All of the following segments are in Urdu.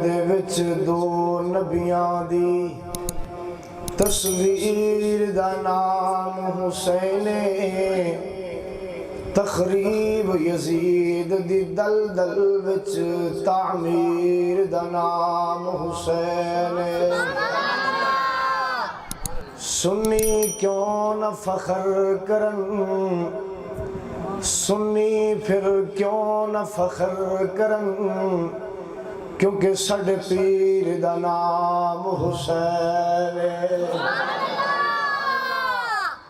دے وچ دو نبیاں دی تصویر دا نام حسین تخریب یزید دی دلدل وچ تعمیر دا نام حسین سنی کیوں نہ فخر کرن سنی پھر کیوں نہ فخر کرن کیونکہ سڈے پیر دا نام حسین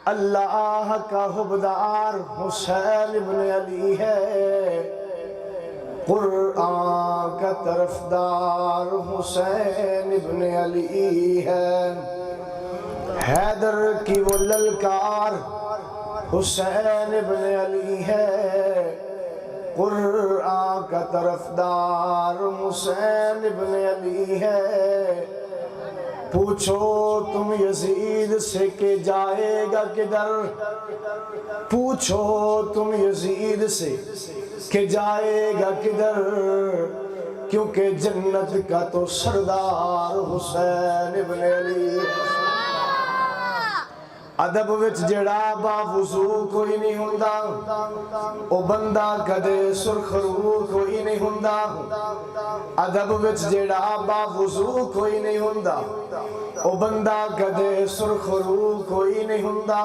اللہ کا حبدار حسین ابن علی ہے قرآن کا طرفدار حسین ابن علی ہے حیدر کی وہ للکار حسین ابن علی ہے قرآن کا طرفدار حسین ابن علی ہے پوچھو تم یزید سے کہ جائے گا کدھر پوچھو تم یزید سے کہ جائے گا کدھر کیونکہ جنت کا تو سردار حسین ابن علی ہے ادب وچ جڑا با وضو کوئی نہیں ہوندا او بندہ کدے سرخ رو کوئی نہیں ہوندا ادب وچ جڑا با وضو کوئی نہیں ہوندا او بندہ کدے سرخ رو کوئی نہیں ہوندا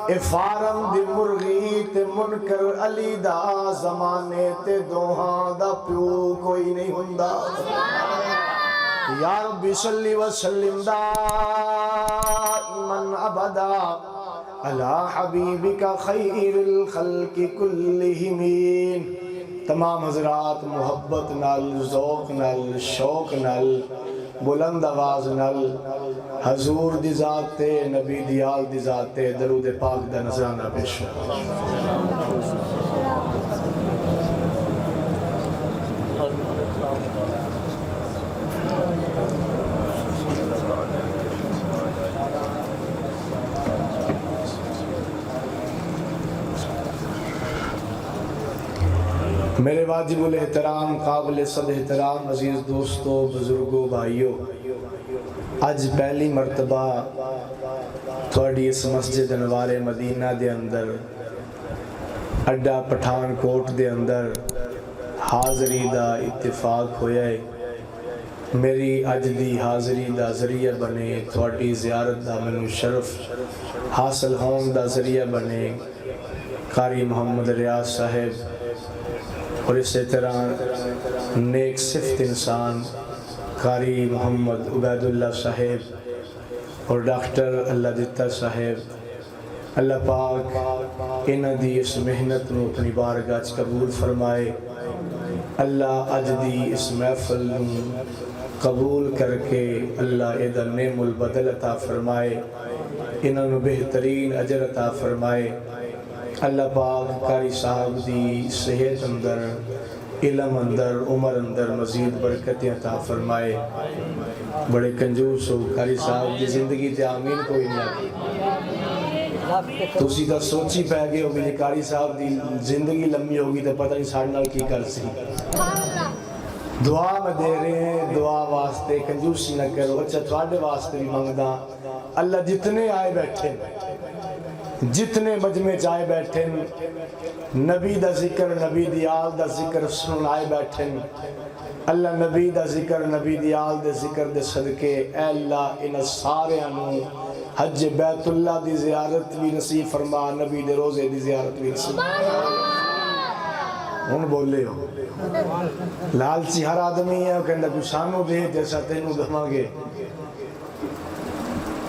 اے فارم دی مرغی تے منکر علی دا زمانے تے دوہاں دا پیو کوئی نہیں ہوندا یا رب صلی وسلم دائماً ابدا علی حبیبک خیر الخلق کلہم تمام حضرات محبت نال ذوق نال شوق نال بلند آواز نال حضور دی ذات تے نبی دی آل دی ذات تے درود پاک دا نذرانہ پیش میرے واجب الاحترام قابل صد احترام عزیز دوستو بزرگوں بھائیوں آج پہلی مرتبہ تھوڑی اس مسجد انوار مدینہ دے اندر اڈا پٹھان کوٹ دے اندر حاضری دا اتفاق ہویا ہے میری اج دی حاضری دا ذریعہ بنے تھوڑی زیارت دا منو شرف حاصل ہون دا ذریعہ بنے قاری محمد ریاض صاحب اور اسی طرح نیک صفت انسان قاری محمد عبید اللہ صاحب اور ڈاکٹر اللہ دتا صاحب اللہ پاک انہ دی اس محنت نو اپنی بارگاہ قبول فرمائے اللہ اج دی اس محفل قبول کر کے اللہ ایدہ نعم البدل عطا فرمائے انہوں نے بہترین اجر عطا فرمائے اللہ پاک قاری صاحب دی صحت اندر علم اندر عمر اندر مزید برکتیں عطا فرمائے بڑے کنجوس ہو قاری صاحب دی زندگی تے آمین کوئی نہیں آتی تو سیدھا سوچی پہ گئے ہوگی کہ قاری صاحب دی زندگی لمبی ہوگی تو پتہ نہیں ساڑھنا کی کر سی دعا میں دے رہے ہیں دعا واسطے کنجوسی نہ کرو اچھا تھوڑے واسطے بھی مانگدا اللہ جتنے آئے بیٹھے جتنے مجمع چائے بیٹھیں نبی دا ذکر نبی دی آل دا ذکر سنن آئے بیٹھیں اللہ نبی دا ذکر نبی دی آل دے ذکر دے صدقے اے اللہ ان سارے انہوں حج بیت اللہ دی زیارت بھی نصیب فرما نبی دے روزے دی زیارت بھی نصیب ان بولے ہو لالچی ہر آدمی ہے کہ اندھا کچھ سانو دے جیسا تینوں دماغے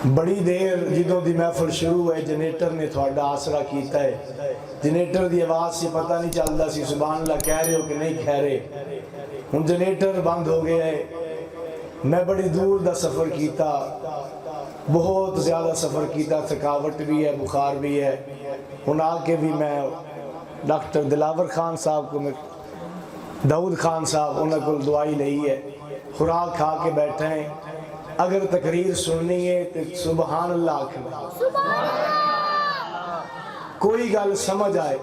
بڑی دیر جدوں دی محفل شروع ہے جنریٹر نے تھوڑا آسرا کیتا ہے جنریٹر دی آواز سے پتہ نہیں چلتا سی سبحان اللہ کہہ رہے ہو کہ نہیں کہہ رہے ہن جنریٹر بند ہو گیا ہے میں بڑی دور دا سفر کیتا بہت زیادہ سفر کیتا تھکاوٹ بھی ہے بخار بھی ہے ہن آ کے بھی میں ڈاکٹر دلاور خان صاحب کو داؤد خان صاحب انہوں کو دعائی لئی ہے خوراک کھا کے بیٹھے ہیں اگر تقریر سننی ہے تو سبحان اللہ آکھنا کوئی گل سمجھ آئے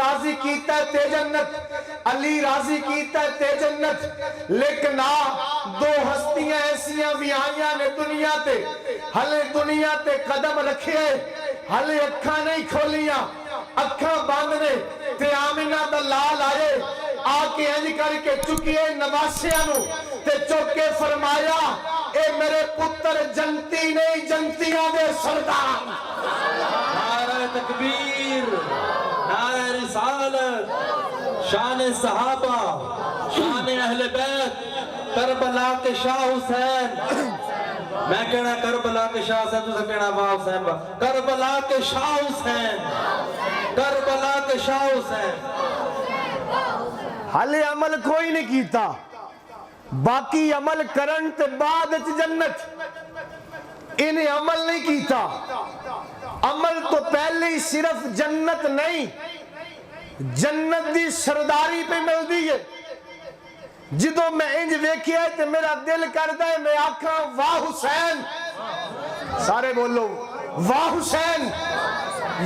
راضی کیتا ہے تے جنت، علی راضی کیتا ہے تے جنت، لیکن دو ہستیاں ایسیاں بھی آئیاں نے دنیا تے، ہلے دنیا تے قدم رکھے، ہلے اکھاں نہیں کھولیاں، اکھاں بند نے، تے آمینہ دا لال آئے، آکے انج کر کے چکیے نواسیاں نو، تے چکے فرمایا اے میرے پتر جنتی نہیں جنتیاں دے سردار۔ نعرہ تکبیر، نعرہ رسالت، شان صحابہ، شان اہل بیت، کربلا کے شاہ حسین۔ میں کہنا کربلا کے شاہ حسین، تو سے کہنا واہ حسین با، کربلا کے شاہ حسین، کربلا کے شاہ حسین۔ حالے عمل کوئی نہیں کیتا، باقی عمل کرن تے بعد جنت، انہیں عمل نہیں کیتا۔ عمل تو پہلے ہی صرف جنت نہیں، جنت دی سرداری پہ مل دی ہے۔ جدو میں انج ویکھیا ہے تے میرا دل کردا ہے میں آکھاں واہ حسین، سارے بولو واہ حسین،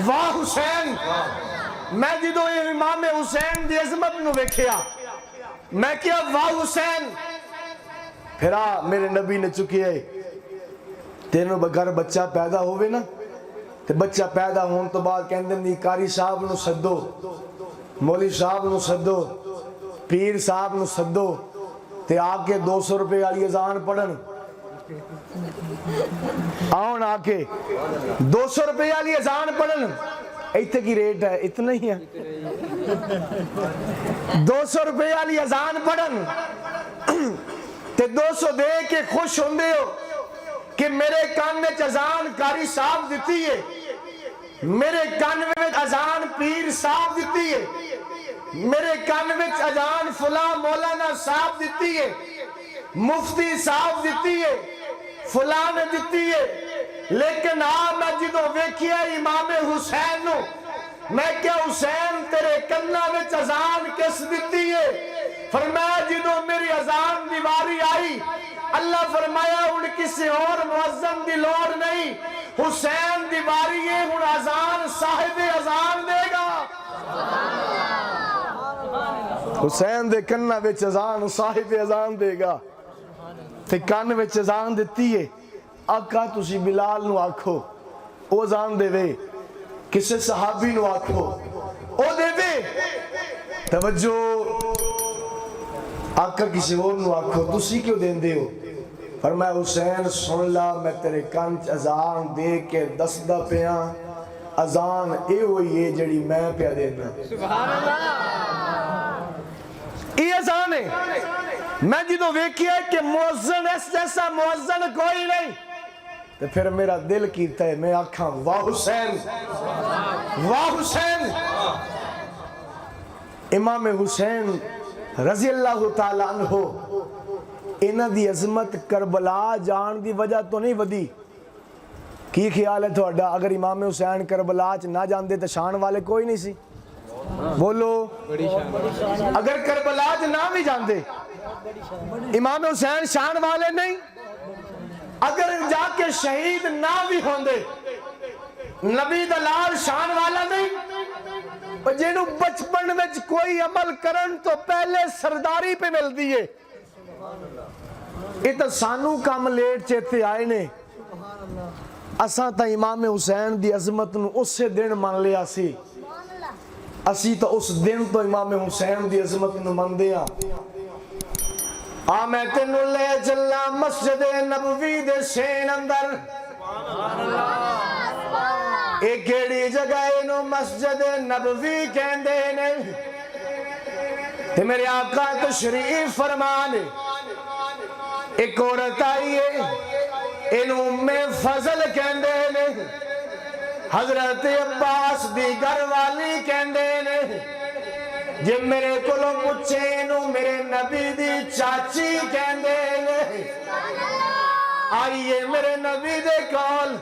واہ حسین۔ میں جدو امام حسین دی عظمت نو ویکھیا میں کیا واہ حسین۔ پھر میرے نبی نے چکی ہے تینوں بغیر بچہ پیدا ہوئے نا، تے بچہ پیدا ہون تو بعد کہندے نہیں قاری صاحب نو سدو، مولی صاحب نو سدو، پیر صاحب نو سدو، تے آکے 200 روپے والی اذان پڑھن، آؤن آکے 200 روپے والی اذان پڑھن۔ ایتھے کی ریٹ ہے اتنا ہی ہے، 200 روپے والی اذان پڑھن تے 200 دے کے خوش ہوندے ہو کہ میرے کان میں اذان قاری صاحب دیتی ہے، میرے کان میں اذان پیر صاحب دیتی ہے، میرے کان میں اذان فلاں مولانا صاحب دیتی ہے، مفتی صاحب دیتی ہے، فلاں نے دیتی ہے۔ لیکن میں جدو ویکھیا امام حسین نو میں کیا حسین تیرے کنا وچ اذان کس دیتی ہے؟ فرمایا جدو میری اذان دی واری آئی اللہ فرمایا ہن کسی اور مؤذن دی لوڑ نہیں، حسین دی واری ہے، ہن اذان صاحب اذان دے گا۔ حسین دے کنا وچ اذان صاحب اذان دے گا، تے کن وچ اذان دیتی ہے۔ آقا تسی بلال نو آکھو او اذان دے وے، کسے صحابی نو آکھو او دے وے، توجہ آقا کسی اور نو آکھو تسی کیوں دین دے ہو؟ فرمایا حسین سن لا میں تیرے کانچ اذان دے کے دسدہ پیاں، اذان اے ہوئی ہے جڑی میں پیا دینا۔ سبحان اللہ، یہ اذان ہے۔ میں جدو ویکھیا ہے کہ مؤذن اس جیسا مؤذن کوئی نہیں، تو پھر میرا دل کیتا ہے میں آکھاں واہ حسین، واہ حسین۔ امام حسین رضی اللہ تعالیٰ عنہ انہ دی عظمت کربلا جان دی وجہ تو نہیں ودی۔ کی خیال ہے تھوڑا اگر امام حسین کربلا چ نہ جاندے تو شان والے کوئی نہیں سی؟ بولو اگر کربلا چ نہ بھی جاندے امام حسین شان والے نہیں؟ اگر جا کے شہید نہ بھی ہوندے نبی دلال شان والا نہیں؟ جنہوں بچپن میں کوئی عمل کرن تو پہلے سرداری پہ مل دیئے، یہ تو سانو کام لیٹ چیتے آئے نے۔ اساں تا امام حسین دی عظمت نو اس سے دن مان لیا سی، اسی تو اس دن تو امام حسین دی عظمت نو من دیا۔ میں تینوں لے چلا مسجد نبوی دے سین اندر، ایک کیڑی جگہ انہوں مسجد نبوی کہندے نے، تے میرے آقا تشریف فرمانے ایک عورت آئی ہے انہوں میں فضل کہندے نے، حضرت عباس دی گھر والی کہندے نے، جب میرے کلو پچھے انہوں میرے نبی دی چاچی کہندے نے۔ آئیے میرے نبی دے کول،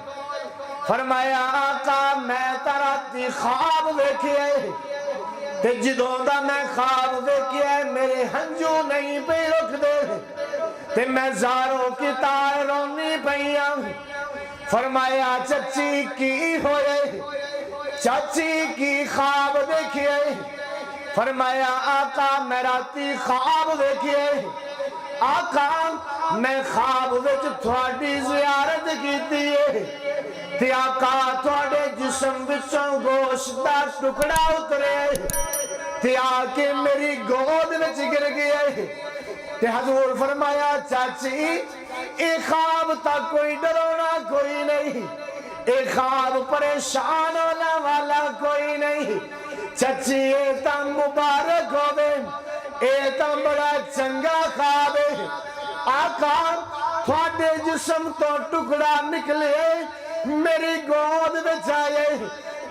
فرمایا آقا میں تراتی خواب ویکھئے، تے جدوں دا میں خواب ویکھئے میرے ہنجو نہیں پہ رکھ دے، تے میں زاروں کی تار رونی پہیاں۔ فرمایا چچی کی ہوئے؟ چاچی کی خواب دیکھیے فرمایا آقا میں راتی خواب دیکھیے آقا میں خواب وچ تھوڑی زیارت کیتی ہے تے آقا تھوڑے جسم وچوں گوشت دا ٹکڑا اترے تے آ کے میری گود وچ گر گیا تے حضور فرمایا چاچی اے خواب تا کوئی ڈرونا کوئی نہیں اے خواب پریشان ہونا والا کوئی نہیں چچی اے تا مبارک ہوئے اے تا بڑا چنگا خواب ہے آقا تھوڑے جسم تو ٹکڑا نکلے میری گود بچ آئے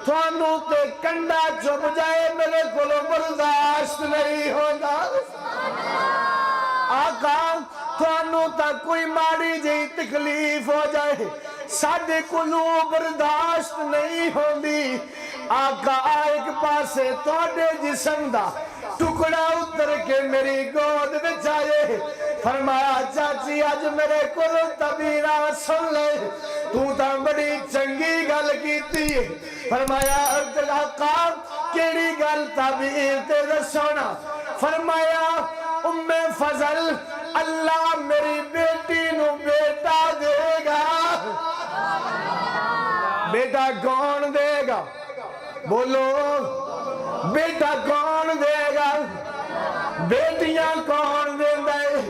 تھوانو تے کنڈا چپ جائے میرے کلو برداشت نہیں ہوگا آقا تھوانو تا کوئی ماڑی جی تکلیف ہو جائے ساڑھے کلو برداشت نہیں ہوندی آقا ایک پاسے توڑے جسم دا ٹکڑا اتر کے میری گود بچائے فرمایا چاچی آج میرے کلو تبیرہ سن لے تو تا بڑی چنگی گل کیتی فرمایا آقا کیڑی گل تبیر تے رسونا فرمایا ام فضل اللہ میری بیٹی نو بیٹا دے گا بیٹا کون دے گا بولو بیٹا کون دے گا بیٹیاں کون دے دے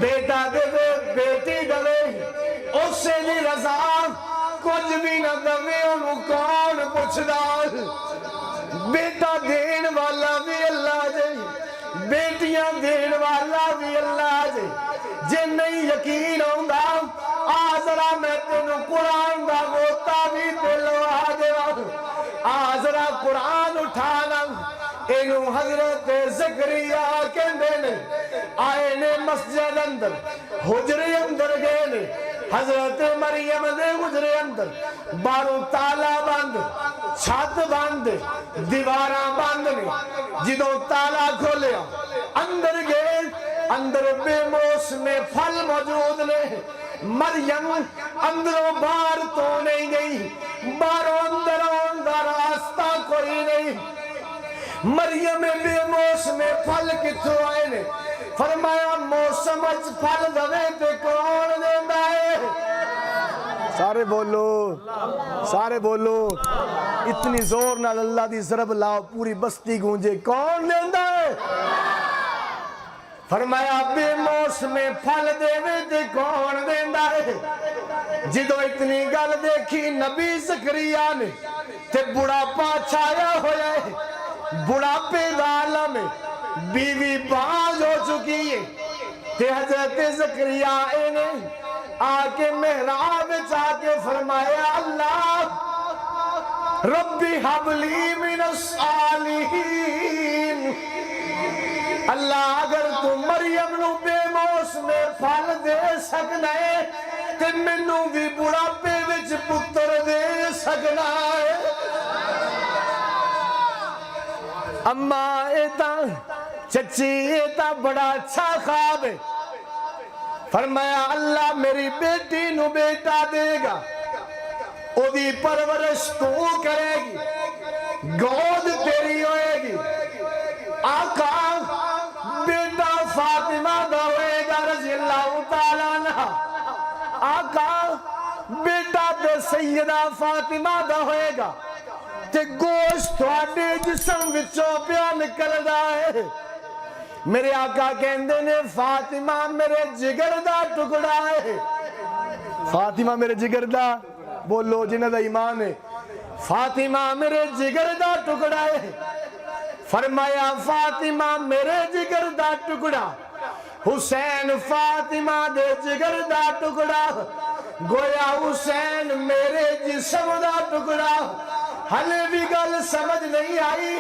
بیٹا دے دے بیٹی دے اسے لی رضا کچھ بھی نہ دے انہوں کون پوچھ دال بیٹا دین والا بھی اللہ جے بیٹیاں دین والا بھی اللہ جے جے نہیں یقین ہوندہ آزرہ میں تینوں قرآن دا غوطہ بھی دلوا دے آزرہ قرآن اٹھانا انہوں حضرت زکریہ کہندے نے آئے نے مسجد اندر حجرے اندر گئے نے حضرت مریم دے حجرے اندر باروں تالا بند چھت بند دیواراں بند نے جدوں تالا کھولیا اندر گئے اندر بے موسم پھل موجود نے مریم اندروں باہر تو نہیں گئی باہروں اندروں دا راستہ کوئی نہیں مریم بے موسم پھل کتھوں آئے نے فرمایا موسم اچ پھل دوے تے کون دیندا ہے سارے بولو اتنی زور نال اللہ دی ضرب لاؤ پوری بستی گونجے کون دیندا ہے فرمایا بے موسم پھل دے تے کون دیندا ہے جدو اتنی گل دیکھی نبی زکریا نے تے بڑھاپا چھایا ہویا ہے بڑھاپے دا عالم ہے بیوی باز ہو چکی ہے تے حضرت زکریا نے آکے محراب چاہ کے فرمایا اللہ ربی حبلی من الصالحین اللہ اگر تو مریم نو بے موسم پھل دے سکنا ہے تے منوں بھی بڑھاپے وچ پتر دے سکنا ہے اماں ایتا چچی ایتا بڑا اچھا خواب ہے فرمایا اللہ میری بیٹی نو بیٹا دے گا او دی پرورش تو کرے گی گود تیری ہوئے گی آقا بیٹا فاطمہ دا ہوئے گا رضی اللہ تعالیٰ عنہ آقا بیٹا دے سیدہ فاطمہ دا ہوئے گا تے گوشت تھوڑے جسم وچوں پیا نکل دا ہے میرے آقا کہندے نے فاطمہ میرے جگر دا ٹکڑا ہے فاطمہ میرے جگر دا بولو جنہ دا ایمان ہے فاطمہ میرے جگر دا ٹکڑا ہے فرمایا فاطمہ میرے جگر دا ٹکڑا حسین فاطمہ دے جگر دا ٹکڑا گویا حسین میرے جسم دا ٹکڑا ہلے بھی گل سمجھ نہیں آئی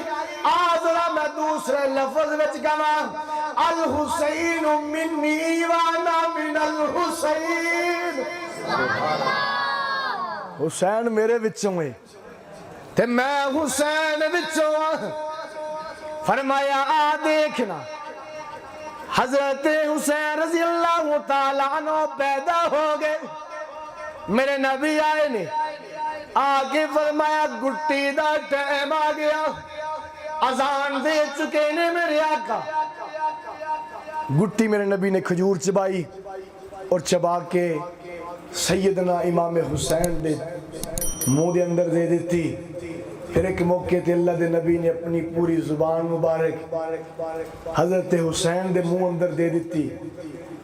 آذرا میں دوسرے لفظ وچ گوا الحسین منی وانا من الحسین حسین میرے وچوں ہے تے میں حسین وچوں فرمایا آ دیکھنا حضرت حسین رضی اللہ تعالیٰ عنہ پیدا ہو گئے میرے نبی آئے نے آگے فرمایا گٹی دا ٹائم آ گیا، اذان دے چکے نے میرے آقا۔ گٹی میرے نبی نے کھجور چبائی اور چبا کے سیدنا امام حسین دے منہ دے اندر دے دیتی۔ پھر ایک موقع تے اللہ دے نبی نے اپنی پوری زبان مبارک حضرت حسین دے منہ اندر دے دیتی۔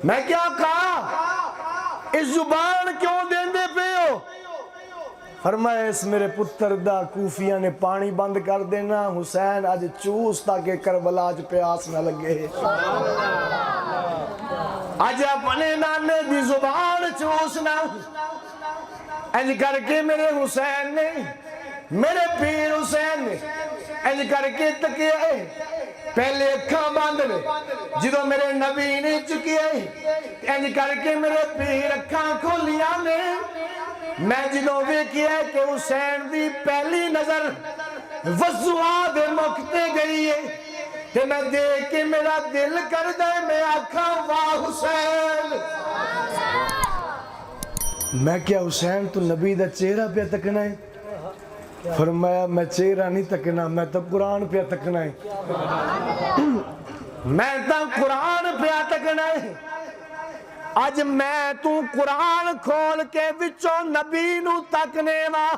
میں کیا کہا اس زبان کیوں دیندے پہ ہو؟ فرمایا اس میرے پتر دا کوفیاں نے پانی بند کر دینا، حسین آج چوس تاکہ کربلا چ پیاس نہ لگے۔ آج اپنے نانے دی زبان چوسنا، انج کر کے میرے حسین نے، میرے پیر حسین نے انج کر کے تکیے، پہلے اکھاں بند نے، جدو میرے نبی نے چکیے انج کر کے میرے پیر اکھاں کھولیاں نے۔ میں جدو ویکھیا کہ حسین دی پہلی نظر وضوعہ دے مکتے گئی ہے تے میں دیکھ کے میرا دل کر دے میں آکھاں واہ حسین۔ میں کیا حسین تو نبی دا چہرہ پہ تکنا ہے؟ فرمایا میں چہرہ نہیں تکنا، میں تو قرآن پہ تکنا ہے، میں تو قرآن پہ تکنا ہے۔ آج میں تو قرآن کھول کے وچوں نبی نو تکنے وا،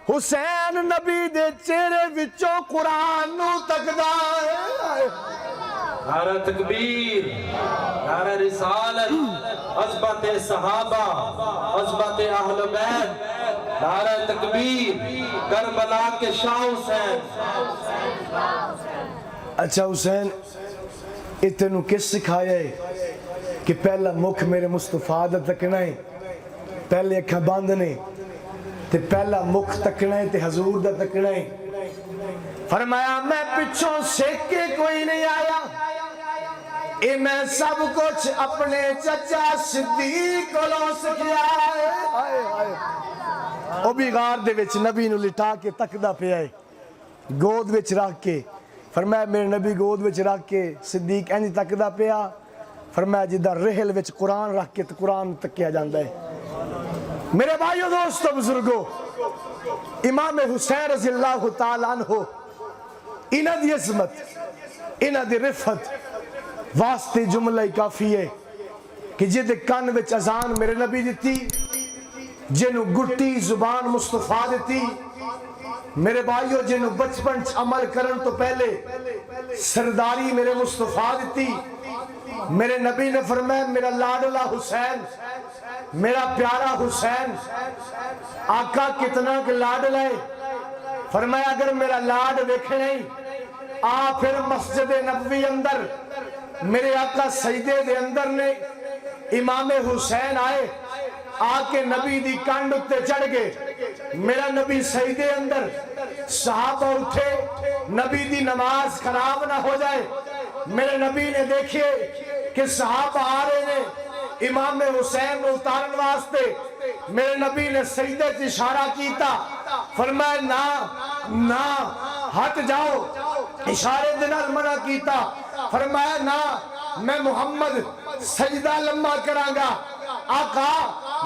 حسین نبی دے چہرے وچوں قرآن نو تکدا ہے۔ نعرہ تکبیر، نعرہ رسالت، عظمت صحابہ، عظمت اہل بیت، نعرہ تکبیر، کربلا کے شاہ حسین۔ اچھا حسین اتنو کس سکھایا ہے کہ پہلا مکھ میرے مصطفیٰ دا تکنا ہے، پہلے اکھاں بند نے تے پہلا مکھ تکنا ہے تے حضور دا تکنا ہے۔ فرمایا میں پچھوں سیکھ کے کوئی نہیں آیا، اے میں سب کچھ اپنے چچا صدیق کو لو سکھیا ہے۔ او بھی غار دے وچ نبی نو لٹا کے تکدا پیا ہے، گود وچ رکھ کے۔ فرمایا میرے نبی گود وچ رکھ کے صدیق انج تکدا پیا، فرمایا جدہ رحل وچ قرآن رکھ کے تو قرآن تکیا جاندہ ہے۔ میرے بھائیو دوستو بزرگو، امام حسین رضی اللہ تعالیٰ عنہ انہ دی عظمت، انہ دی رفت واسطے جملہ کافی ہے کہ جد کان وچ اذان میرے نبی دیتی، جنو گٹی زبان مصطفیٰ دیتی، میرے بھائیو جنو بچپن عمل کرن تو پہلے سرداری میرے مصطفیٰ دیتی۔ میرے نبی نے فرمایا میرا لاڈلا حسین، میرا پیارا حسین، آقا کتنا کہ لاڈلا ہے۔ فرمایا اگر میرا لاڈ دیکھنے آ پھر مسجد نبوی اندر میرے آقا سجدے دے اندر نے امام حسین آئے، آکے نبی دی کانڈ اتے چڑھ گئے، میرا نبی سجدے اندر، صحابہ اٹھے نبی دی نماز خراب نہ ہو جائے۔ میرے نبی نے دیکھے کہ صحابہ آ رہے ہیں امام حسین کو اتارن واسطے، میرے نبی نے سجدے سے اشارہ کیتا، فرمایا نا ہٹ جاؤ، اشارے دنال منع کیتا، فرمایا نا میں محمد سجدہ لمبا کرانگا۔ آقا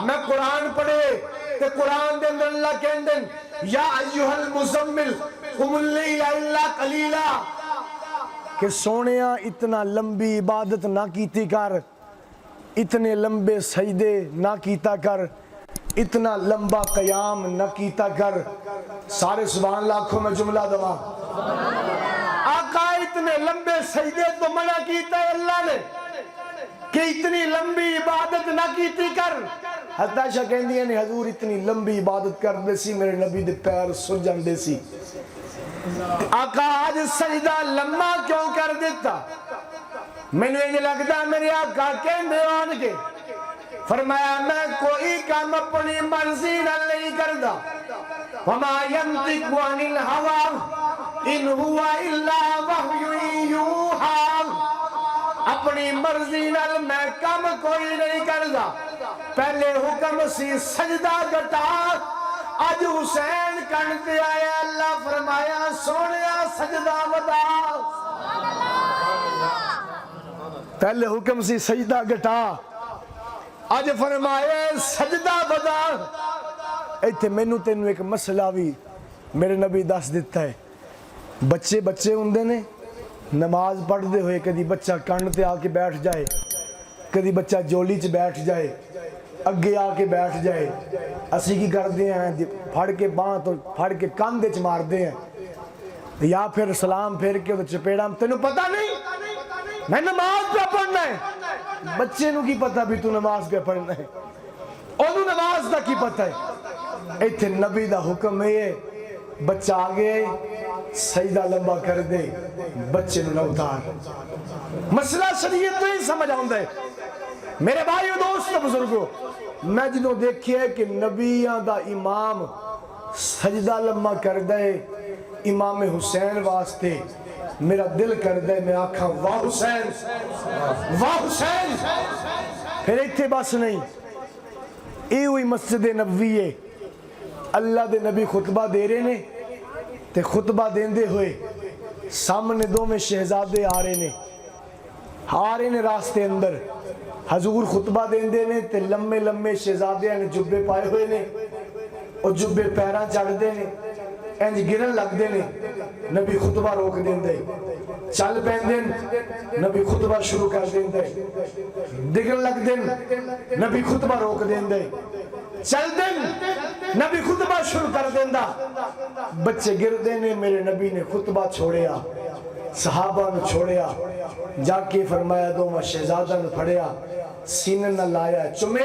میں قرآن پڑھے کہ قرآن دے اندر اللہ کہندن یا ایوہ المزمل قم اللیل الا قلیلا، کہ سونیاں اتنا لمبی عبادت نہ کیتی کر، اتنے لمبے سجدے نہ کیتا کر، اتنا لمبا قیام نہ کیتا کر۔ سارے سبحان اللہ آنکھوں میں جملہ دوا، آقا اتنے لمبے سجدے تو منع کیتا ہے اللہ نے کہ اتنی لمبی عبادت نہ کیتی کر۔ حضرت عائشہ کہندی ہیں حضور اتنی لمبی عبادت کر دے سی میرے نبی دے پیر سجن دے سی، آقا آج سجدہ لمبا کیوں کر دیتا؟ میں نے یہ لگتا میرے آقا کہندے آن کے فرمایا میں کوئی کام اپنی مرضی نہ نہیں کردا، وما ينطق عن الهوى ان هو الا وحی یوحی، اپنی مرضی نال میں کام کوئی نہیں کردا۔ پہلے حکم سی سجدہ گٹا، آج حسین کرتے آئے، اللہ فرمایا سونیا سجدہ ودا۔ پہلے حکم سی سجدہ گٹا، آج فرمایا سجدہ ودا۔ ਇੱਥੇ ਮੈਨੂੰ ਤੈਨੂੰ ਇੱਕ ਮਸਲਾ ਵੀ ਮੇਰੇ ਨਬੀ ਦੱਸ ਦਿੱਤਾ ਹੈ। ਬੱਚੇ ਹੁੰਦੇ ਨੇ, ਨਮਾਜ਼ ਪੜ੍ਹਦੇ ਹੋਏ ਕਦੀ ਬੱਚਾ ਕੰਨ ਤੇ ਆ ਕੇ ਬੈਠ ਜਾਏ, ਕਦੀ ਬੱਚਾ ਜੋਲੀ 'ਚ ਬੈਠ ਜਾਏ, ਅੱਗੇ ਆ ਕੇ ਬੈਠ ਜਾਏ। ਅਸੀਂ ਕੀ ਕਰਦੇ ਹਾਂ, ਫੜ ਕੇ ਬਾਂਹ ਤੋਂ ਫੜ ਕੇ ਕੰਨ ਦੇ 'ਚ ਮਾਰਦੇ ਹਾਂ ਜਾਂ ਫਿਰ ਸਲਾਮ ਫੇਰ ਕੇ ਉਹਦੇ ਚਪੇੜਾ। ਤੈਨੂੰ ਪਤਾ ਨਹੀਂ ਮੈਂ ਨਮਾਜ਼ ਪਾ ਪੜ੍ਹਨਾ ਹੈ। ਬੱਚੇ ਨੂੰ ਕੀ ਪਤਾ ਵੀ ਤੂੰ ਨਮਾਜ਼ ਪਾ ਪੜ੍ਹਨਾ ਹੈ, ਉਹਨੂੰ ਨਮਾਜ਼ ਦਾ ਕੀ ਪਤਾ ਹੈ। ਇੱਥੇ ਨਬੀ ਦਾ ਹੁਕਮ ਹੈ, ਬੱਚਾ ਆ ਗਿਆ ਸਜਦਾ ਲੰਬਾ ਕਰ ਦੇ, ਬੱਚੇ ਨੂੰ ਨਾ ਉਤਾਰ। ਮਸਲਾ ਸ਼ਰੀਅਤ ਤੋਂ ਹੀ ਸਮਝ ਆਉਂਦਾ ਹੈ। ਮੇਰੇ ਭਾਈਓ ਦੋਸਤੋ ਬਜ਼ੁਰਗੋ, ਮੈਂ ਜਦੋਂ ਦੇਖਿਆ ਕਿ ਨਬੀਆਂ ਦਾ ਇਮਾਮ ਸਜਦਾ ਲੰਬਾ ਕਰਦਾ ਹੈ ਇਮਾਮ ਹੁਸੈਨ ਵਾਸਤੇ, ਮੇਰਾ ਦਿਲ ਕਰਦਾ ਹੈ ਮੈਂ ਆਖਾਂ ਵਾਹ ਹੁਸੈਨ, ਵਾਹ ਹੁਸੈਨ। ਫਿਰ ਇੱਥੇ ਬਸ ਨਹੀਂ, ਇਹ ਹੋਈ ਮਸਜਿਦ ਨਬਵੀ ਹੈ। ਅੱਲਾ ਦੇ ਨਬੀ ਖੁਤਬਾ ਦੇ ਰਹੇ ਨੇ ਤੇ ਖੁਤਬਾ ਦੇਂਦੇ ਹੋਏ ਸਾਹਮਣੇ ਦੋਵੇਂ ਸ਼ਹਿਜ਼ਾਦੇ ਆ ਰਹੇ ਨੇ ਰਾਸਤੇ ਅੰਦਰ। ਹਜ਼ੂਰ ਖੁਤਬਾ ਦੇਂਦੇ ਨੇ ਤੇ ਲੰਮੇ ਲੰਮੇ ਸ਼ਹਿਜ਼ਾਦਿਆਂ ਨੇ ਜੁੱਬੇ ਪਾਏ ਹੋਏ ਨੇ, ਉਹ ਜੁੱਬੇ ਪੈਰਾਂ ਚੜ੍ਹਦੇ ਨੇ, ਇੰਜ ਗਿਰਨ ਲੱਗਦੇ ਨੇ। ਨਬੀ ਖੁਤਬਾ ਰੋਕ ਦਿੰਦੇ, ਚੱਲ ਪੈਂਦੇ ਨਬੀ ਖੁਤਬਾ ਸ਼ੁਰੂ ਕਰ ਦਿੰਦੇ, ਡਿੱਗਣ ਲੱਗਦੇ ਨਬੀ ਖੁਤਬਾ ਰੋਕ ਦਿੰਦੇ, ਚੱਲਦੇ ਨਬੀ ਖੁਤਬਾ ਸ਼ੁਰੂ ਕਰ ਦਿੰਦਾ। ਬੱਚੇ ਗਿਰਦੇ ਨੇ, ਮੇਰੇ ਨਬੀ ਨੇ ਖੁਤਬਾ ਛੋੜਿਆ, ਸਹਾਬਾ ਨੂੰ ਛੋੜਿਆ, ਜਾ ਕੇ ਫਰਮਾਇਆ ਦੋਵਾਂ ਸ਼ਹਿਜ਼ਾਦਾ ਨੂੰ ਫੜਿਆ, ਸੀਨੇ ਨਾਲ ਲਾਇਆ, ਚੁਮੇ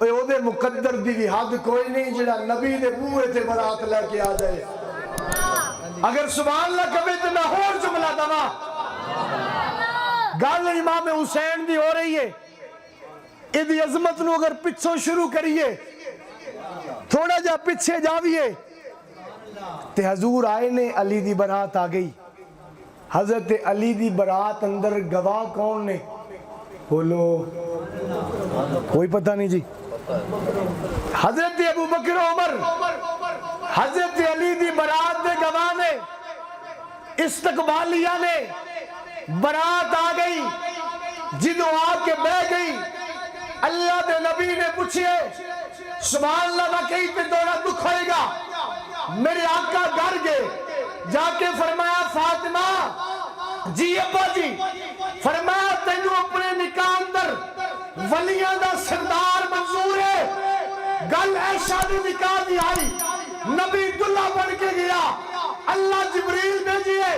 او دے مقدر دی بھی حد کوئی نہیں جڑا نبی دے بوئے تے برات لے کے آ جائے. اگر سبحان اللہ کبھی تو میں اور جملہ دوا گل امام حسین دی ہو رہی ہے. ادھی عظمت نو اگر پچھوں شروع کریے تھوڑا جا پیچھے جاویے تے حضور آئے نے علی دی برات آ گئی. حضرت علی دی برات اندر گواہ کون نے؟ بولو کوئی پتہ نہیں جی. حضرت ابو بکر عمر حضرت علی دی برات دے گواہ نے. استقبالیہ نے برات آ گئی جدو آ کے بہ گئی. اللہ دے نبی نے پوچھے سبحان اللہ نہ کہیں پہ دوڑا دکھ ہوئے گا. میرے آقا گھر گئے جا کے فرمایا فاطمہ جی ابا جی فرمایا تینوں اپنے نکاح اندر ولیاں دا سردار منظور ہے. گل عائشہ دی نکاح دی آئی نبی دلہا بن کے گیا. اللہ جبریل بھیجیے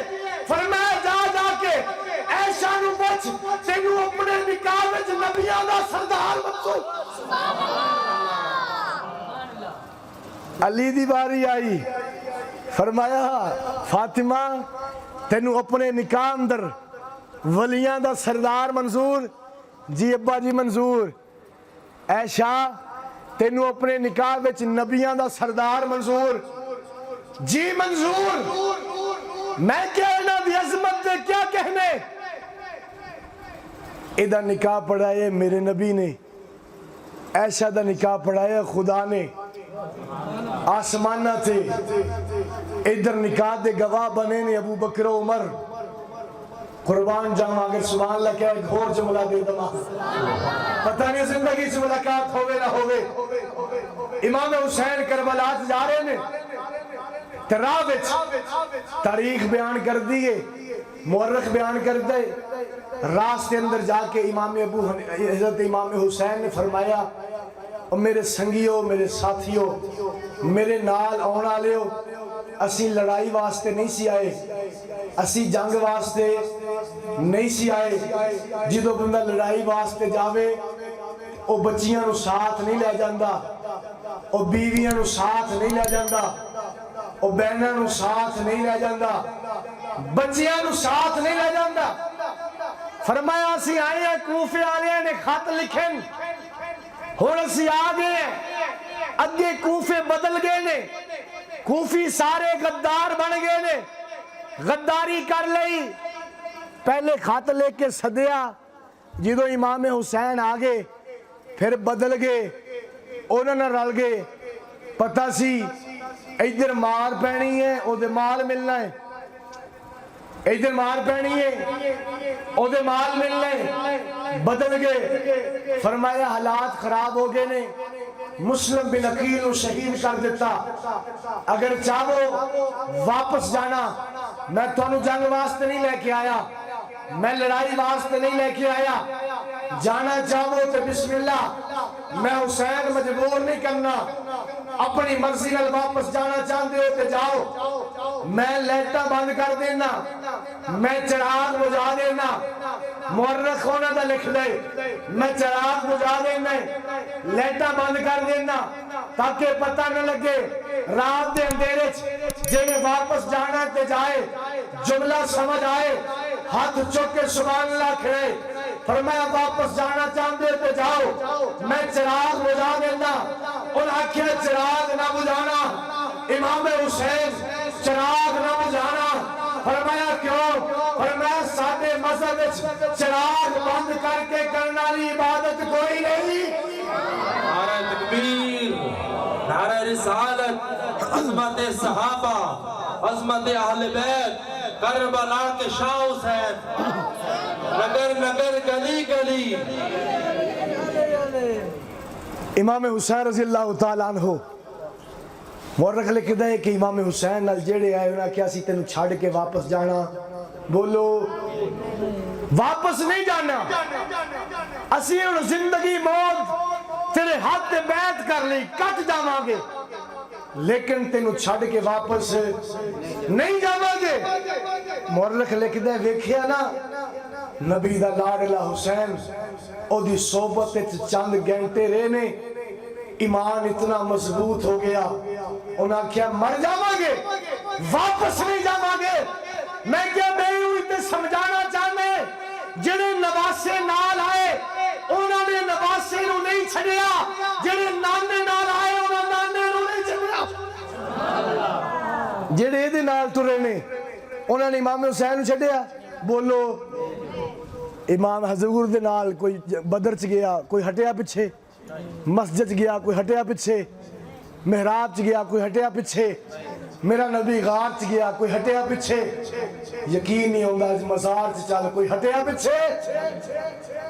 فرمایا جا جا کے عائشہ نو پوچھ تینوں اپنے نکاح وچ نبیاں دا سردار منظور. علی دی باری آئی فرمایا فاطمہ تینوں اپنے نکاح اندر ولیاں دا سردار منظور؟ جی ابا جی منظور. عائشہ تینوں اپنے نکاح وچ نبیاں دا سردار منظور؟ جی منظور. میں کہنا دی عظمت دے کیا کہنے. ایدہ نکاح پڑھائے میرے نبی نے, عائشہ دا نکاح پڑھائے خدا نے. آسمانہ تھے ادھر نکاح دے گواہ بنے نے ابو بکر و عمر. قربان جاؤں اگر سبحان اللہ کیا ایک اور جملہ دے دما پتہ نہیں زندگی سے ملاقات ہوئے نہ ہوئے. امام حسین کربلا جا رہے نے راہ وچ تاریخ بیان کر دیئے مورخ بیان کر دے. راستے اندر جا کے حضرت امام حسین نے فرمایا میرے سنگیو میرے ساتھیو میرے نال آنا لیو اسی لڑائی واسطے نہیں سی آئے اسی جنگ واسطے نہیں سی آئے. جدو بندہ لڑائی واسطے جاوے او بچیاں نو ساتھ نہیں لے جاندہ او بیویاں نو ساتھ نہیں لے جاندہ او بہناں نو ساتھ نہیں لے جاندہ بچیاں نو ساتھ نہیں لے جاندہ. فرمایا اسی آئے ہیں کوفے آلے نے خط لکھیں ہون اسی آگے اگے کوفے بدل گئے نے کوفی سارے غدار بن گئے نے غداری کر لئی. پہلے خط لے کے صدیا جدو امام حسین آگے پھر بدل گئے انہوں نے رل گئے. پتہ سی ادھر مار پینی ہے او دے مال ملنا ہے ادھر مار پینی ہے او دے مال ملنا ہے. بدل گئے. فرمایا حالات خراب ہو گئے نے مسلم بن عقیل کو شہید کر دیتا. اگر چاہو واپس جانا میں تانوں جنگ واسطے نہیں لے کے آیا میں لڑائی واسطے نہیں لے کے آیا. جانا چاہو تو بسم اللہ میں حسین مجبور نہیں کرنا اپنی مرضی نال واپس جانا چاہتے ہو تو جاؤ. میں لیٹا بند کر دینا میں چراغ بجھا دینا مورخ ہونا دا لکھ دے میں چراغ بجھا دینا لیٹا بند کر دینا تاکہ پتہ نہ لگے رات دے اندھیرے جنہیں واپس جانا تے جائے جملہ سمجھ آئے ہاتھ چوک کے سبحان اللہ کھڑے. فرمایا واپس جانا چاہتے تے جاؤ میں چراغ بجھا دینا. اور آنکھیں چراغ نہ بجھانا امام حسین چراغ نہ بجھانا. فرمایا کیوں؟ فرمایا سادے مذہب چراغ بند کر کے کرنا لی عبادت کوئی نہیں. نعرہ تکبیر نعرہ رسالت عظمت صحابہ عظمت اہل بیت کربلا کے شاہ حسین نگر نگر گلی گلی. امام حسین رضی اللہ تعالیٰ عنہ مورخ لکھ دے کہ امام حسین نال جڑے آئے انہاں کیا سی تینوں چھاڑ کے واپس جانا. بولو واپس نہیں جانا اسی ان زندگی موت تیرے ہاتھ بیعت کر لی کٹ جاواں گے لیکن تینوں چھڑ کے واپس نہیں جاواں گے. مورخ لکھ دے ویکھیا نا نبی دا لاڈلا حسین او دی صحبت چند گھنٹے رہنے ایمان اتنا مضبوط ہو گیا انہاں کیا مر جاواں گے واپس نہیں جاواں گے میں کیا بے ہوئی تے سمجھانا چاہنے جڑے نواسے نال آئے انہاں نے نواسے نو نہیں چھڑیا جڑے نانے نال آئے انہاں نانے نو نہیں چھڑیا جڑے دے نال ٹرے نے انہاں نے امام حسین نو چھڑیا بولو امام حضور دے نال کوئی بدر چ گیا کوئی ہٹیا پیچھے مسجد گیا کوئی ہٹیا پیچھے محراب چ گیا کوئی ہٹیا پیچھے میرا نبی غار چ گیا کوئی ہٹیا پیچھے یقین نہیں ہوندا مزار چ چل کوئی ہٹیا پیچھے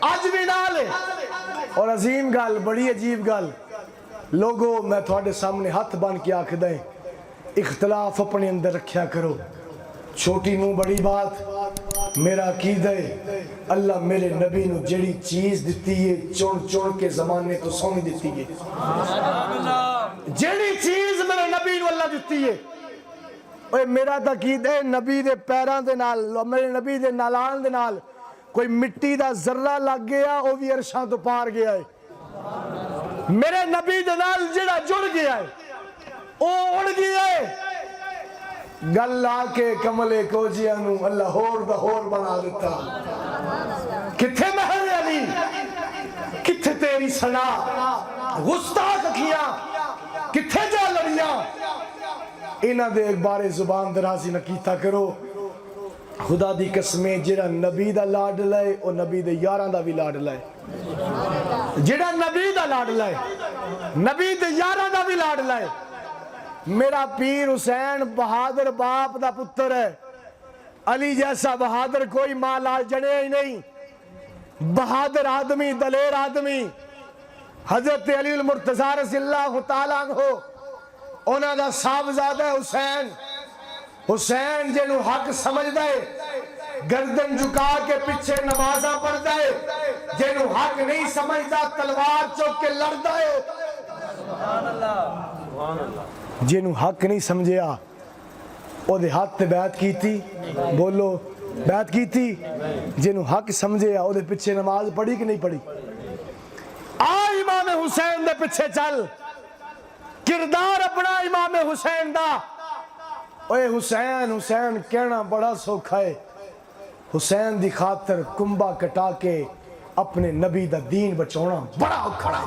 اج بھی نال ہے اور عظیم گل بڑی عجیب گل لوگوں میں تھوڑے سامنے ہاتھ بن کے آکھدا ہے اختلاف اپنے اندر رکھیا کرو چھوٹی منہ بڑی بات میرا عقیدہ ہے اللہ میرے نبی نو جڑی چیز دیتی ہے چون چون کے زمانے تو سونی دیتی ہے جڑی چیز میرے نبی نو اللہ دیتی ہے اوے میرا عقیدہ ہے نبی دے پیران دے نال میرے نبی دے نالان دے نال کوئی مٹی دا ذرہ لگ گیا او بھی عرشاں تو پار گیا ہے میرے نبی دے نال جڑا جڑ گیا ہے او اڑ گیا ہے گل آ کے کملے کوجیاں نو اللہ ہور دا ہور بنا دیتا کتھے مہر علی کتھے تیری سنا گستاخ کیا کتھے جا لڑیاں انہاں دے ایک بارے زبان درازی نہ کیتا کرو خدا دی قسمیں جڑا نبی دا لاڈ لائے او نبی دے یاراں دا بھی لاڈ لائے جڑا نبی دا لاڈ لائے نبی دے یاراں دا بھی لاڈ لائے میرا پیر حسین بہادر باپ دا پتر ہے علی جیسا بہادر کوئی ماں لال جڑے ہی نہیں بہادر آدمی دلیر آدمی حضرت علی المرتضی رضی اللہ تعالیٰ عنہ انہاں دا صاحبزادہ حسین حسین جنہوں حق سمجھ دے گردن جھکا کے پیچھے نمازاں پڑھ دے جنہوں حق نہیں سمجھدا تلوار چوک کے لڑ دے جنہوں حق نہیں سمجھیا او دے ہاتھ تے بیعت کی تھی بولو بیعت کی تھی جنہوں حق سمجھیا او دے پیچھے نماز پڑھی کہ نہیں پڑھی امام حسین دے پیچھے چل کردار اپنا امام حسین دا اوے حسین حسین کہنا بڑا سوکھا ہے حسین دی خاطر کنبا کٹا کے اپنے نبی دا دین بچونا بڑا کھڑا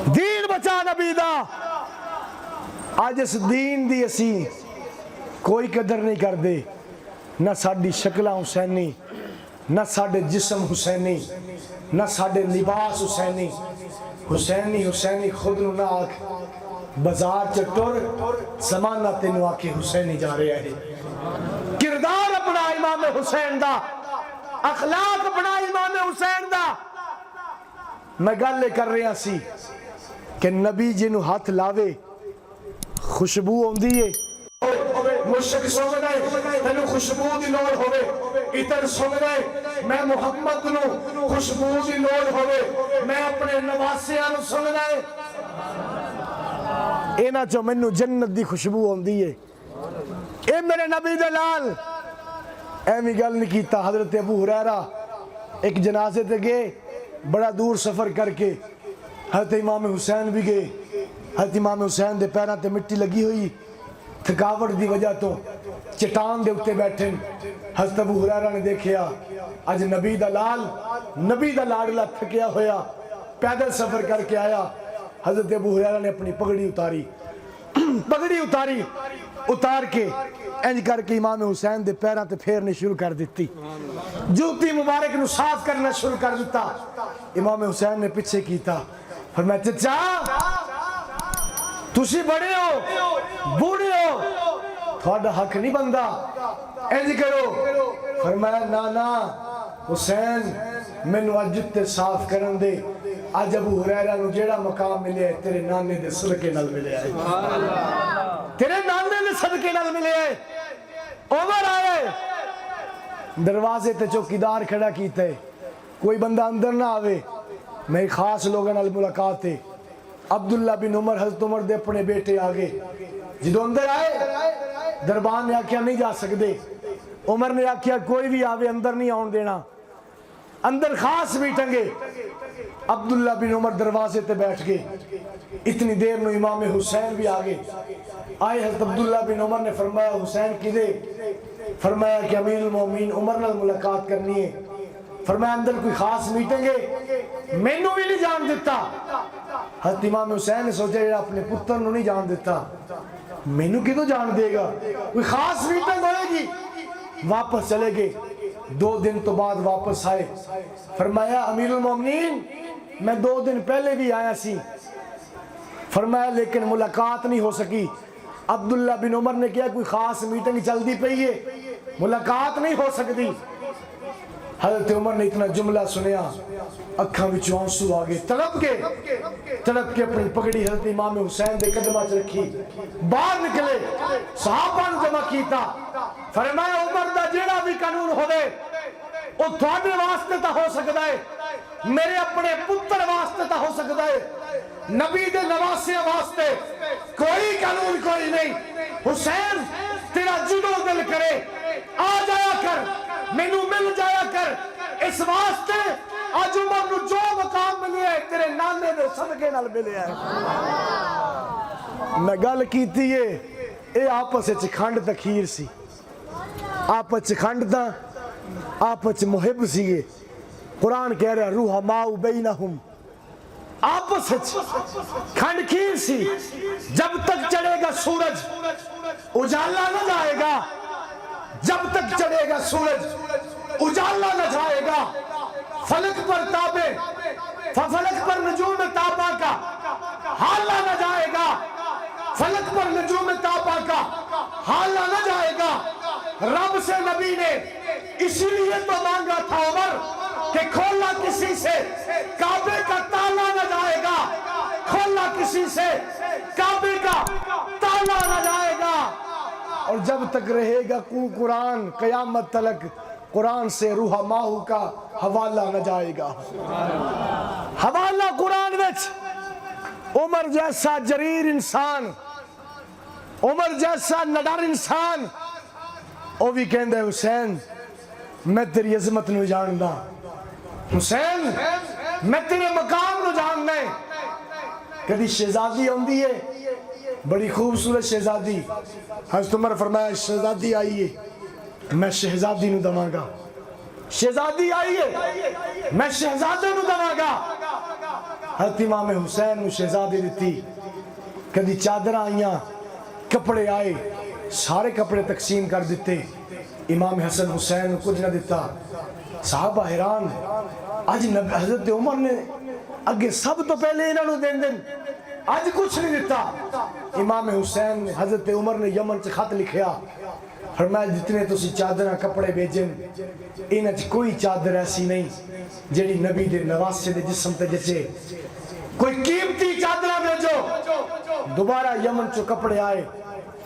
دین بچا نبی دا آج اس دین دی اسی کوئی قدر نہیں کر دے نہ ساڑی شکلہ حسینی نہ ساڑے جسم حسینی نہ ساڑے لباس حسینی حسینی حسینی خود نو نہ آکھ بازار چٹور زمانہ تینو آکے حسینی جا رہے ہیں کردار اپنا امام حسین دا اخلاق اپنا امام حسین دا میں گلے کر رہے ہیں سی کہ نبی جنو ہاتھ لاوے خوشبو ہوندی ہے مشک سن گئے تینو خوشبو دی لوڑ ہوئے اتر سن گئے میں محمد نو خوشبو دی لوڑ ہوئے میں اپنے نواسیاں نو سن گئے اینا چو منو جنت دی خوشبو ہوندی ہے اے میرے نبی دلال ایمی گل نہیں کیتا حضرت ابو ہریرہ ایک جنازے تے گئے بڑا دور سفر کر کے حضرت امام حسین بھی گئے حضرت امام حسین دے پیران تے مٹی لگی ہوئی تھکاوٹ دی وجہ تو چٹان دے اتے بیٹھیں حضرت ابو ہریرہ نے دیکھیا آج نبی دا لاڈلا تھکیا ہویا پیدل سفر کر کے آیا حضرت ابو ہریرہ نے اپنی پگڑی اتار کے انج کر کے امام حسین دے پیران تے پھیرنے شروع کر دیتی جوتی مبارک نو صاف کرنا شروع کر دیتا امام حسین نے پیچھے کیتا فرمایا چچا تسی بڑے ہو بوڑھے ہو تھوڑا حق نہیں بندہ انج کرو فرمایا نا حسین میں نو جتے صاف کرن دے آج ابو ہریرہ نو جیڑا مقام ملے ہے تیرے نانے دے صدقے نال ملے ہے تیرے نانے دے صدقے نال ملے ہے عمر آئے دروازے تے چوکیدار کھڑا کیتا ہے کوئی بندہ اندر نہ آوے میری خاص لوگوں نال ملاقات ہے عبداللہ بن عمر حضرت عمر دے اپنے بیٹے آگے جدو اندر آئے دربان نے آکھیا نہیں جا سکتے عمر نے آکھیا کوئی بھی آوے اندر نہیں آن دینا اندر خاص میٹنگے عبداللہ بن عمر دروازے تے بیٹھ گئے. اتنی دیر میں امام حسین بھی آگے آئے. حضرت عبداللہ بن عمر نے فرمایا حسین کدے؟ فرمایا کہ امیر المومنین عمر نال ملاقات کرنی ہے. فرمایا اندر کوئی خاص میٹنگ ہے؟ مینوں بھی نہیں جان دیتا. حضرت امام حسین نے سوچا یہ اپنے پتر نو نہیں جان دیتا مینوں کدوں جان دے گا, کوئی خاص میٹنگ ہوئے گی. واپس چلے گئے. 2 دن تو بعد واپس آئے. فرمایا امیر المومنین میں 2 دن پہلے بھی آیا سی. فرمایا لیکن ملاقات نہیں ہو سکی. عبداللہ بن عمر نے کیا کوئی خاص میٹنگ چلتی پئی ہے, ملاقات نہیں ہو سکتی. حضرت عمر نے اتنا جملہ سنیا اکھاں وچوں آنسو آگے. تڑپ کے اپنی پگڑی حضرت امام حسین دے قدماں چ رکھی, باہر نکلے, صحابہ نو جمع کیتا. فرمایا عمر دا جیڑا بھی قانون ہوے او تھوڑے واسطے تا ہو سکدا ہے, میرے اپنے پتر واسطے تا ہو سکدا ہے, نبی دے نواسے واسطے کوئی قانون کوئی نہیں. حسین تیرا جدو دل کرے آ جایا کر, مینوں مل جایا کر. اس واسطے آج عمر نو جو مقام ملیا ہے تیرے نانے دے صدقے نال ملیا ہے. میں گل کیتی ہے اے آپس وچ کھنڈ تے کھیر سی, آپس وچ کھنڈ دا آپس وچ محب سیگے. قرآن کہہ رہا روح ماؤ بینہم, آپس کھنڈ کھیر سی. جب تک چڑھے گا سورج اجالا نہ جائے گا, جب تک چڑھے گا سورج اجالا نہ جائے گا. فلک پر تابے فلک پر نجوم تابا کا حالا نہ جائے گا, فلک پر نجوم تابا کا حالا نہ جائے گا. رب سے نبی نے اسی لیے تو مانگا تھا عمر کہ کھولا کسی سے کعبے کا تالا نہ جائے گا, کھولا کسی سے کعبے کا تالا نہ جائے گا. اور جب تک رہے گا قرآن قیامت تلک قرآن سے روح ماہو کا حوالہ نہ جائے گا. حوالہ قرآن وچ عمر جیسا جریر انسان, عمر جیسا نڈر انسان او بھی کہندے حسین میں تیری عظمت نو جاندا, حسین میں تیرے مقام نو جاننا ہے. کبھی شہزادی ہوندی ہے بڑی خوبصورت شہزادی, حضرت عمر فرمایا شہزادی آئی ہے میں شہزادی نو دواں گا, شہزادی آئی ہے میں شہزادے نو دواں گا. حضرت امام حسین نو شہزادی دیتی. کدی چادر آئیاں کپڑے آئے سارے کپڑے تقسیم کر دیتے. امام حسن حسین نو کچھ نہ دیتا. صحابہ حیران, آج حضرت عمر نے اگے سب تو پہلے انہاں نو دین دن آج کچھ نہیں دیتا. امام حسین حضرت عمر نے یمن سے خط لکھیا, فرمایا جتنے تسی چادراں کپڑے بھیجن انہاں چ کوئی چادر ایسی نہیں جیڑی نبی دے نواسے دے جسم تے جچے, کوئی قیمتی چادراں بھیجو. دوبارہ یمن چو کپڑے آئے,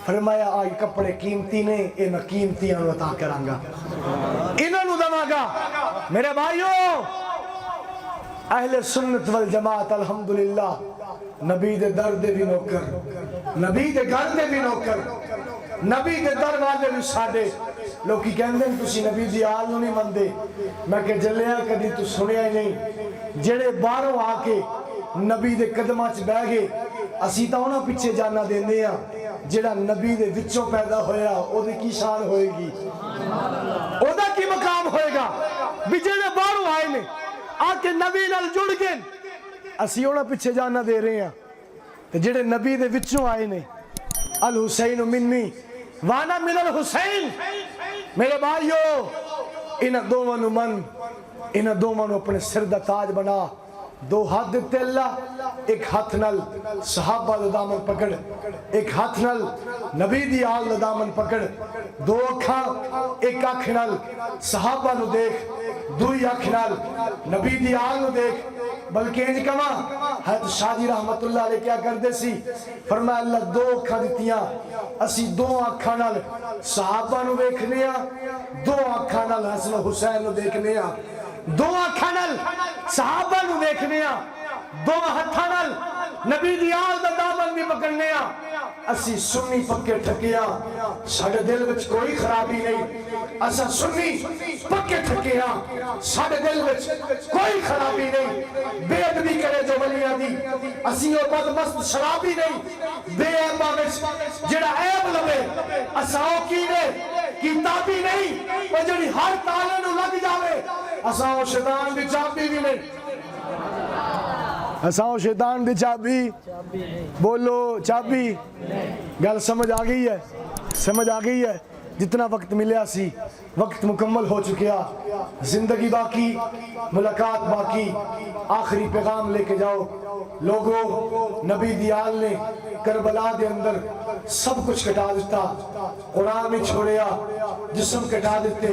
فرمایا آئی کپڑے قیمتی نے اے میں قیمتیاں نو عطا کراں گا, انہاں نو دواں گا. میرے بھائیو اہل سنت والجماعت الحمدللہ نبی دے در دے بھی نوکر, نبی دے گھر دے بھی نوکر, نبی دے در والے بھی ساڈے. لوکی کہندے تسی نبی دی آل نو نہیں مندے. میں کہ جلیا کدی تو سنیا ہی نہیں. جڑے باہروں آ کے نبی دے قدماں چ بیٹھ گئے اسی تا انہاں پیچھے جانا دیندے ہاں. جڑا نبی دے وچوں پیدا ہویا او دی کی شان ہوئے گی, او دا کی مقام ہوئے گا. بھی جڑے باہروں آئے نے آ کے نبی نال جڑ گئے اسی انہاں پیچھے جانا دے رہے ہیں. تے جڑے نبی دے وچوں آئے نے الحسین منی وانا من الحسین. میرے بھائیو انہاں دوواں نو من, انہاں دوواں نو اپنے سر دا تاج بنا. 2 ہاتھ دیتے اللہ, ایک ہاتھ نال صحابہ دا دامن پکڑ, ایک ہاتھ نال نبی دی آل دا دامن پکڑ. 2 اکھاں, ایک اکھ نال صحابہ نو دیکھ, دوئی اکھ نال نبی دی آل نو دیکھ. بلکہ انج کما حضرت شاہ جی رحمت اللہ علیہ کیا کردے سی, فرمایا اللہ 2 اکھاں دتیاں اسی 2 اکھاں نال صحابہ نو دیکھنے ہاں, 2 اکھاں نال حسن و حسین نو دیکھنے ہاں, 2 اکھاں نال صحابہ نو دیکھنے ہاں, 2 ہتھاں نال نبی دی آل دا دامن بھی پکڑنے ہاں. اسی سنی پکے ٹھکیاں ساڈے دل وچ کوئی خرابی نہیں اسا سنی پکے ٹھکیاں ساڈے دل وچ کوئی خرابی نہیں بے ادبی کرے جو ولیاں دی اسی او بدمست شرابی نہیں بے عیباں وچ جڑا عیب لوے اسا او کینے کتابی نہیں او جڑی ہر تالے نو لگ جاوے اسا او شیطان دی چابی بھی نہیں اساں شیطان دی چابی بولو چابی گل سمجھ آ گئی ہے سمجھ آ گئی ہے جتنا وقت ملیا سی وقت مکمل ہو چکیا زندگی باقی ملاقات باقی آخری پیغام لے کے جاؤ لوگوں نبی دیال نے کربلا دے اندر سب کچھ کٹا دیتا قرآن میں چھوڑیا جسم کٹا دیتے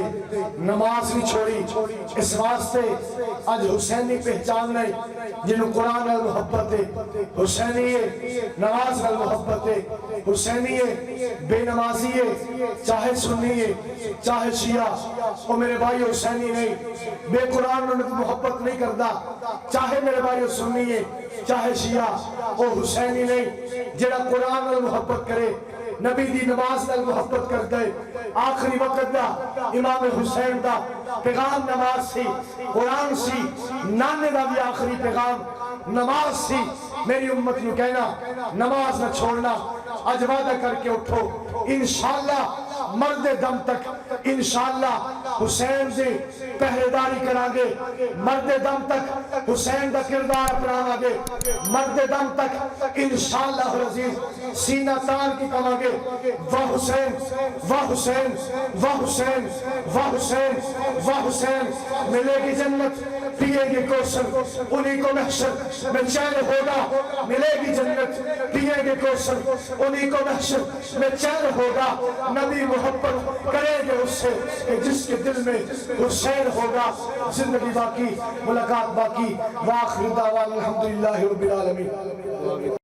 نماز نہیں چھوڑی اس واسطے آج حسینی پہچان نہیں جنہوں قرآن نال محبت ہے حسینی ہے نماز نال محبت ہے حسینی ہے بے نمازی ہے چاہے سنی ہے چاہے شیعہ وہ میرے بھائی حسینی نہیں بے قرآن نال محبت نہیں کرتا چاہے میرے بھائی سنی ہے چاہے شیعہ وہ حسینی نہیں جڑا قرآن نال محبت کرے نبی دی نماز نال محبت کرتا ہے آخری وقت دا امام حسین دا پیغام نماز سی قرآن سی نانے دا بھی آخری پیغام نماز سی میری امت نو کہنا نماز نہ چھوڑنا آج وعدہ کر کے اٹھو انشاءاللہ مرد دم تک انشاءاللہ حسین دے پہریداری کرانگے مرد دم تک حسین دا کردار اپنانا گے مرد دم تک انشاءاللہ العزیز سینہ تان کی کمانگے واہ حسین واہ حسین واہ حسین واہ حسین واہ حسین ملے گی جنت پیے گی کوثر انہی کو محشر میں چین ہوگا ملے گی جنت پیے گی کوثر انہی کو محشر میں چین ہوگا نبی محبت کریں گے اس سے کہ جس کے دل میں حسین ہوگا زندگی باقی ملاقات باقی وآخر دعوان الحمدللہ رب العالمین